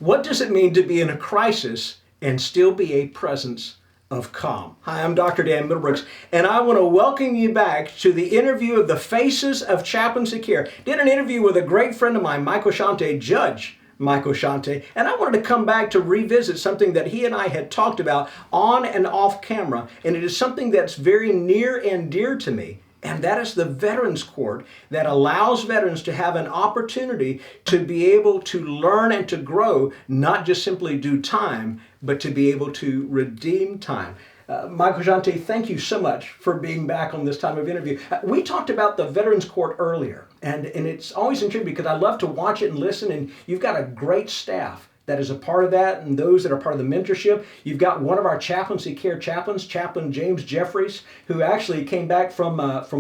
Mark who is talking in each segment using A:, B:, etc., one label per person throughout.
A: What does it mean to be in a crisis and still be a presence of calm? Hi, I'm Dr. Dan Middlebrooks, and I want to welcome you back to the interview of the Faces of Chaplaincy Care. Did an interview with a great friend of mine, Michael Scionte, Judge Michael Scionte, and I wanted to come back to revisit something that he and I had talked about on and off camera, and it is something that's very near and dear to me. And that is the Veterans Court that allows veterans to have an opportunity to be able to learn and to grow, not just simply do time, but to be able to redeem time. Michael Scionte, thank you so much for being back on this time of interview. We talked about the Veterans Court earlier, and it's always intriguing because I love to watch it and listen, and you've got a great staff that is a part of that, and those that are part of the mentorship. You've got one of our chaplaincy care chaplains, Chaplain James Jeffries, who actually came back from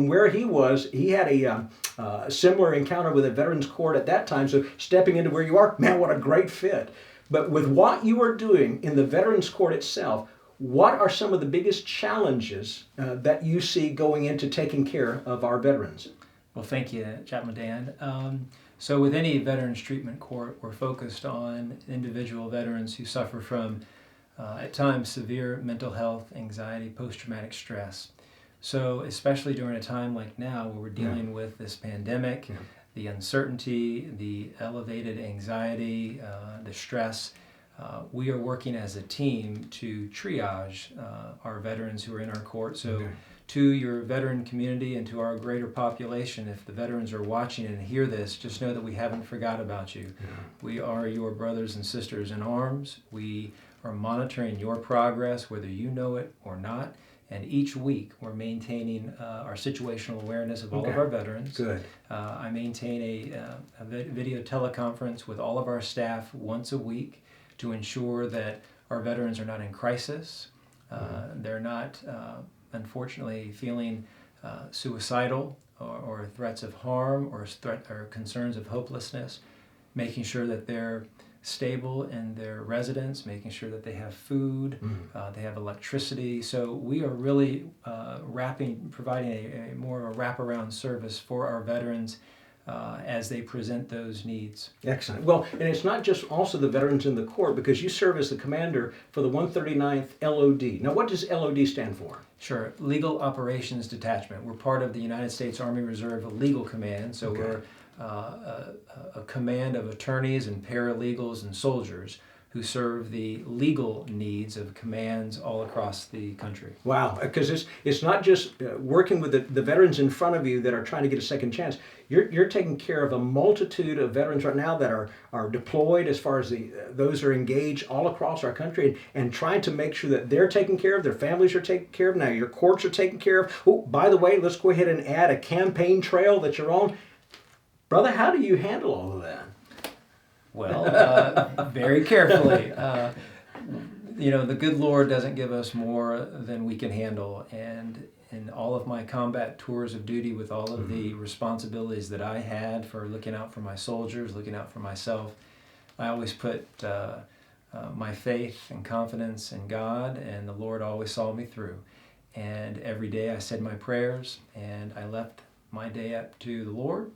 A: where he was. He had a similar encounter with a Veterans Court at that time, so stepping into where you are, man, what a great fit. But with what you are doing in the Veterans Court itself, what are some of the biggest challenges that you see going into taking care of our veterans?
B: Well, thank you, Chaplain Dan. So with any Veterans Treatment Court, we're focused on individual veterans who suffer from, at times, severe mental health, anxiety, post-traumatic stress. So especially during a time like now where we're dealing with this pandemic, the uncertainty, the elevated anxiety, the stress, we are working as a team to triage our veterans who are in our court. So to your veteran community and to our greater population, if the veterans are watching and hear this, just know that we haven't forgot about you. We are your brothers and sisters in arms. We are monitoring your progress, whether you know it or not. And each week we're maintaining our situational awareness of all of our veterans.
A: Good.
B: I maintain a video teleconference with all of our staff once a week to ensure that our veterans are not in crisis. They're not unfortunately feeling suicidal or threats of harm or concerns of hopelessness, making sure that they're stable in their residence, making sure that they have food, they have electricity. So we are really providing a more of a wraparound service for our veterans as they present those needs.
A: Excellent. Well, and it's not just also the veterans in the court, because you serve as the commander for the 139th LOD. Now, what does LOD stand for?
B: Sure. Legal Operations Detachment. We're part of the United States Army Reserve Legal Command, so we're a command of attorneys and paralegals and soldiers who serve the legal needs of commands all across the country.
A: Wow, because it's not just working with the veterans in front of you that are trying to get a second chance. You're taking care of a multitude of veterans right now that are deployed, as far as those are engaged all across our country, and trying to make sure that they're taken care of, their families are taken care of. Now your courts are taken care of. Oh, by the way, let's go ahead and add a campaign trail that you're on. Brother, how do you handle all of that?
B: Well, very carefully. The good Lord doesn't give us more than we can handle. And in all of my combat tours of duty, with all of the responsibilities that I had for looking out for my soldiers, looking out for myself, I always put my faith and confidence in God, and the Lord always saw me through. And every day I said my prayers, and I left my day up to the Lord.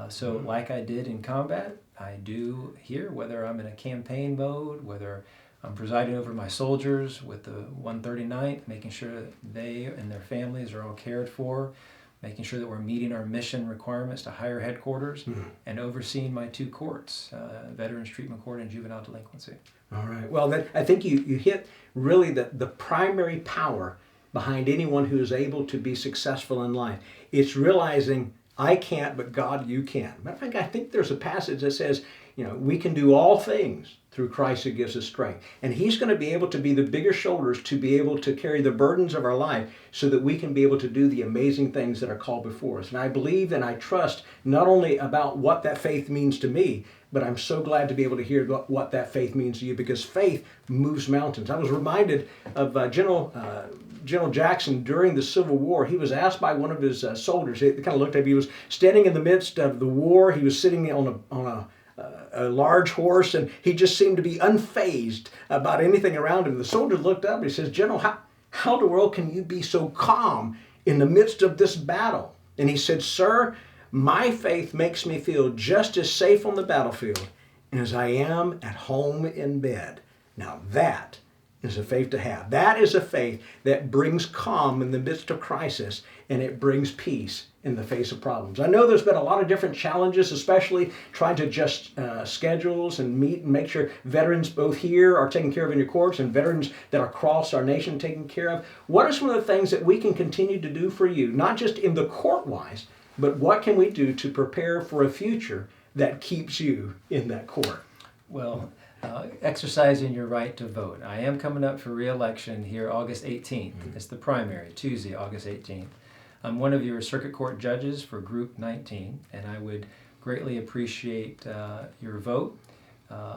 B: So like I did in combat, I do here, whether I'm in a campaign mode, whether I'm presiding over my soldiers with the 139th, making sure that they and their families are all cared for, making sure that we're meeting our mission requirements to higher headquarters, and overseeing my two courts, Veterans Treatment Court and Juvenile Delinquency.
A: All right. Well, I think you hit really the primary power behind anyone who is able to be successful in life. It's realizing, I can't, but God, you can. Matter of fact, I think there's a passage that says, we can do all things through Christ who gives us strength. And He's going to be able to be the bigger shoulders to be able to carry the burdens of our life so that we can be able to do the amazing things that are called before us. And I believe and I trust not only about what that faith means to me, but I'm so glad to be able to hear what that faith means to you, because faith moves mountains. I was reminded of General Jackson during the Civil War. He was asked by one of his soldiers, they kind of looked at him, he was standing in the midst of the war, he was sitting on a large horse, and he just seemed to be unfazed about anything around him. The soldier looked up and he says, General, how in the world can you be so calm in the midst of this battle? And he said, Sir, my faith makes me feel just as safe on the battlefield as I am at home in bed. Now that is a faith to have. That is a faith that brings calm in the midst of crisis, and it brings peace in the face of problems. I know there's been a lot of different challenges, especially trying to adjust schedules and meet and make sure veterans both here are taken care of in your courts and veterans that are across our nation taken care of. What are some of the things that we can continue to do for you, not just in the court-wise, but what can we do to prepare for a future that keeps you in that court?
B: Well, exercising your right to vote. I am coming up for re-election here August 18th. It's the primary, Tuesday, August 18th. I'm one of your circuit court judges for Group 19, and I would greatly appreciate your vote,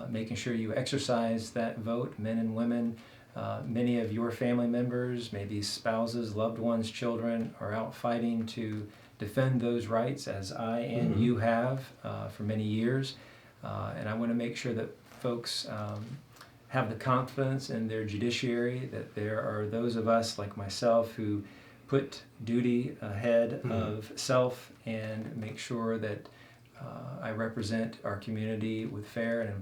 B: making sure you exercise that vote. Men and women, many of your family members, maybe spouses, loved ones, children, are out fighting to defend those rights as I and you have for many years. And I want to make sure that folks have the confidence in their judiciary, that there are those of us like myself who put duty ahead of self and make sure that I represent our community with fair and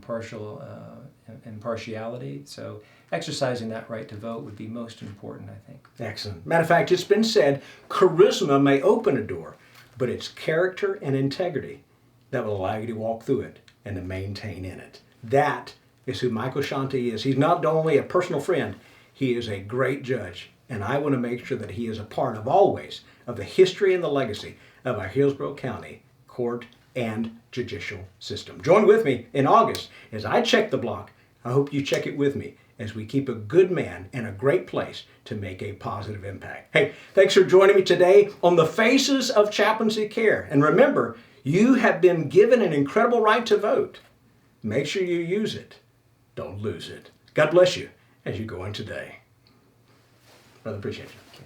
B: impartiality. So exercising that right to vote would be most important, I think.
A: Excellent. Matter of fact, it's been said, charisma may open a door, but it's character and integrity that will allow you to walk through it and to maintain in it. That is who Michael Scionte is. He's not only a personal friend, he is a great judge. And I want to make sure that he is a part of always of the history and the legacy of our Hillsborough County court and judicial system. Join with me in August as I check the block. I hope you check it with me as we keep a good man in a great place to make a positive impact. Hey, thanks for joining me today on the Faces of Chaplaincy Care. And remember, you have been given an incredible right to vote. Make sure you use it. Don't lose it. God bless you as you go in today. Brother, appreciate you.